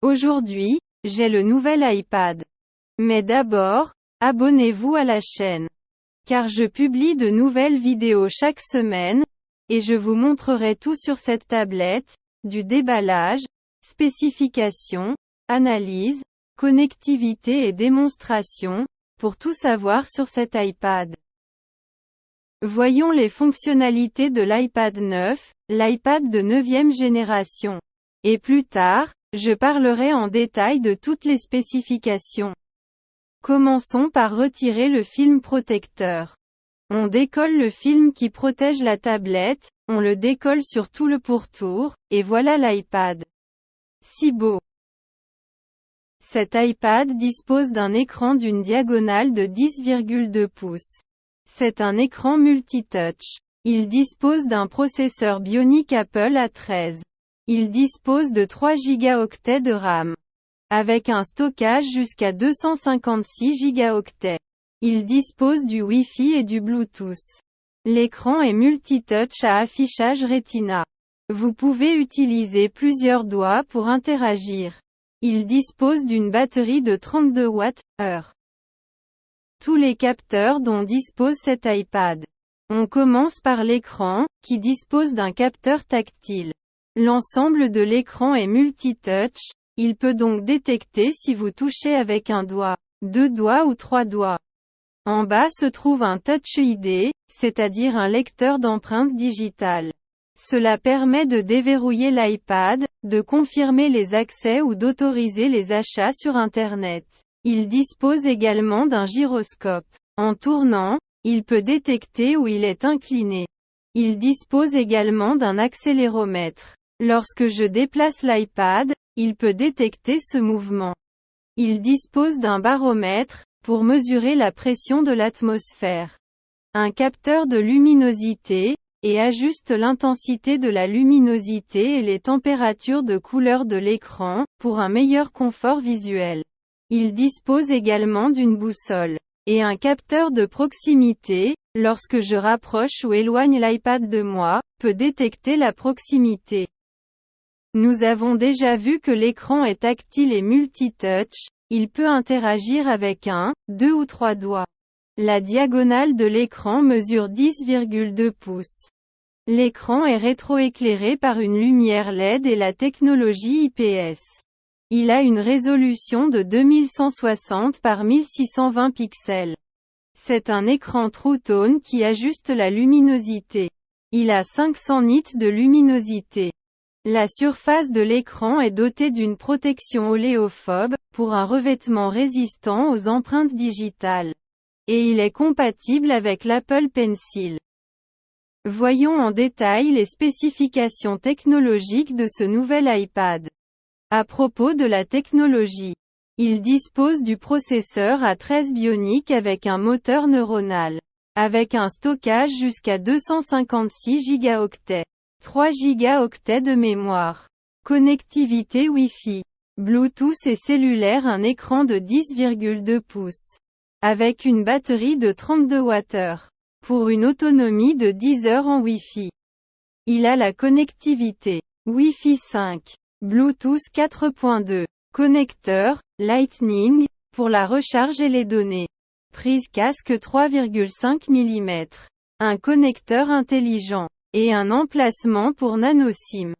Aujourd'hui, j'ai le nouvel iPad. Mais d'abord, abonnez-vous à la chaîne. Car je publie de nouvelles vidéos chaque semaine, et je vous montrerai tout sur cette tablette, du déballage, spécifications, analyse, connectivité et démonstration, pour tout savoir sur cet iPad. Voyons les fonctionnalités de l'iPad 9, l'iPad de 9e génération. Et plus tard, je parlerai en détail de toutes les spécifications. Commençons par retirer le film protecteur. On décolle le film qui protège la tablette, on le décolle sur tout le pourtour, et voilà l'iPad. Si beau! Cet iPad dispose d'un écran d'une diagonale de 10,2 pouces. C'est un écran multitouch. Il dispose d'un processeur Bionic Apple A13. Il dispose de 3 Go de RAM. Avec un stockage jusqu'à 256 Go. Il dispose du Wi-Fi et du Bluetooth. L'écran est multitouch à affichage Retina. Vous pouvez utiliser plusieurs doigts pour interagir. Il dispose d'une batterie de 32 Wh. Tous les capteurs dont dispose cet iPad. On commence par l'écran, qui dispose d'un capteur tactile. L'ensemble de l'écran est multitouch, il peut donc détecter si vous touchez avec un doigt, 2 doigts ou 3 doigts. En bas se trouve un Touch ID, c'est-à-dire un lecteur d'empreintes digitales. Cela permet de déverrouiller l'iPad, de confirmer les accès ou d'autoriser les achats sur Internet. Il dispose également d'un gyroscope. En tournant, il peut détecter où il est incliné. Il dispose également d'un accéléromètre. Lorsque je déplace l'iPad, il peut détecter ce mouvement. Il dispose d'un baromètre, pour mesurer la pression de l'atmosphère. Un capteur de luminosité, et ajuste l'intensité de la luminosité et les températures de couleur de l'écran, pour un meilleur confort visuel. Il dispose également d'une boussole. Et un capteur de proximité, lorsque je rapproche ou éloigne l'iPad de moi, peut détecter la proximité. Nous avons déjà vu que l'écran est tactile et multitouch, il peut interagir avec 1, 2 ou 3 doigts. La diagonale de l'écran mesure 10,2 pouces. L'écran est rétroéclairé par une lumière LED et la technologie IPS. Il a une résolution de 2160 par 1620 pixels. C'est un écran True Tone qui ajuste la luminosité. Il a 500 nits de luminosité. La surface de l'écran est dotée d'une protection oléophobe, pour un revêtement résistant aux empreintes digitales. Et il est compatible avec l'Apple Pencil. Voyons en détail les spécifications technologiques de ce nouvel iPad. À propos de la technologie, il dispose du processeur A13 Bionic avec un moteur neuronal. Avec un stockage jusqu'à 256 Go. 3 Go de mémoire. Connectivité Wi-Fi. Bluetooth et cellulaire. Un écran de 10,2 pouces. Avec une batterie de 32 Wh. Pour une autonomie de 10 heures en Wi-Fi. Il a la connectivité Wi-Fi 5. Bluetooth 4.2. Connecteur, Lightning, pour la recharge et les données. Prise casque 3,5 mm. Un connecteur intelligent. Et un emplacement pour nano SIM.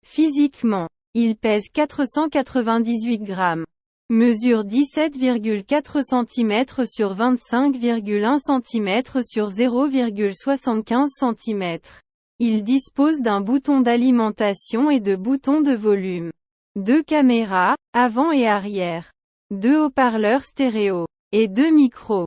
Physiquement, il pèse 498 grammes. Mesure 17,4 cm sur 25,1 cm sur 0,75 cm. Il dispose d'un bouton d'alimentation et de boutons de volume. 2 caméras, avant et arrière. 2 haut-parleurs stéréo. Et 2 micros.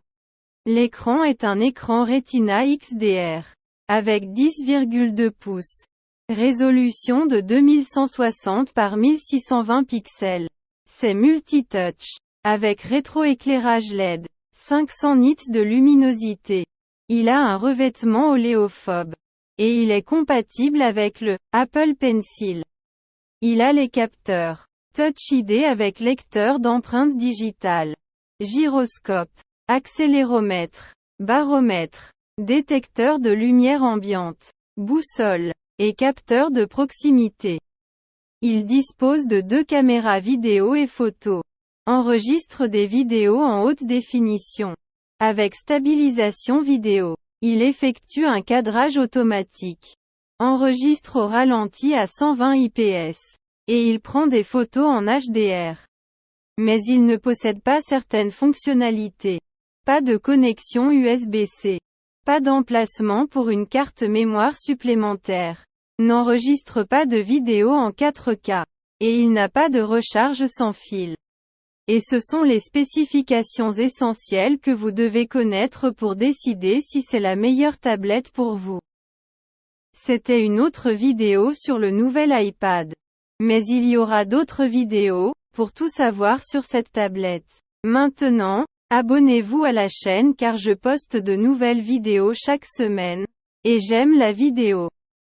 L'écran est un écran Retina XDR. Avec 10,2 pouces. Résolution de 2160 par 1620 pixels. C'est multitouch. Avec rétroéclairage LED. 500 nits de luminosité. Il a un revêtement oléophobe. Et il est compatible avec le Apple Pencil. Il a les capteurs Touch ID avec lecteur d'empreintes digitales. Gyroscope. Accéléromètre. Baromètre. Détecteur de lumière ambiante. Boussole. Et capteur de proximité. Il dispose de 2 caméras vidéo et photo. Enregistre des vidéos en haute définition. Avec stabilisation vidéo. Il effectue un cadrage automatique. Enregistre au ralenti à 120 IPS. Et il prend des photos en HDR. Mais il ne possède pas certaines fonctionnalités. Pas de connexion USB-C. Pas d'emplacement pour une carte mémoire supplémentaire. N'enregistre pas de vidéo en 4K. Et il n'a pas de recharge sans fil. Et ce sont les spécifications essentielles que vous devez connaître pour décider si c'est la meilleure tablette pour vous. C'était une autre vidéo sur le nouvel iPad. Mais il y aura d'autres vidéos, pour tout savoir sur cette tablette. Maintenant, abonnez-vous à la chaîne car je poste de nouvelles vidéos chaque semaine. Et j'aime la vidéo.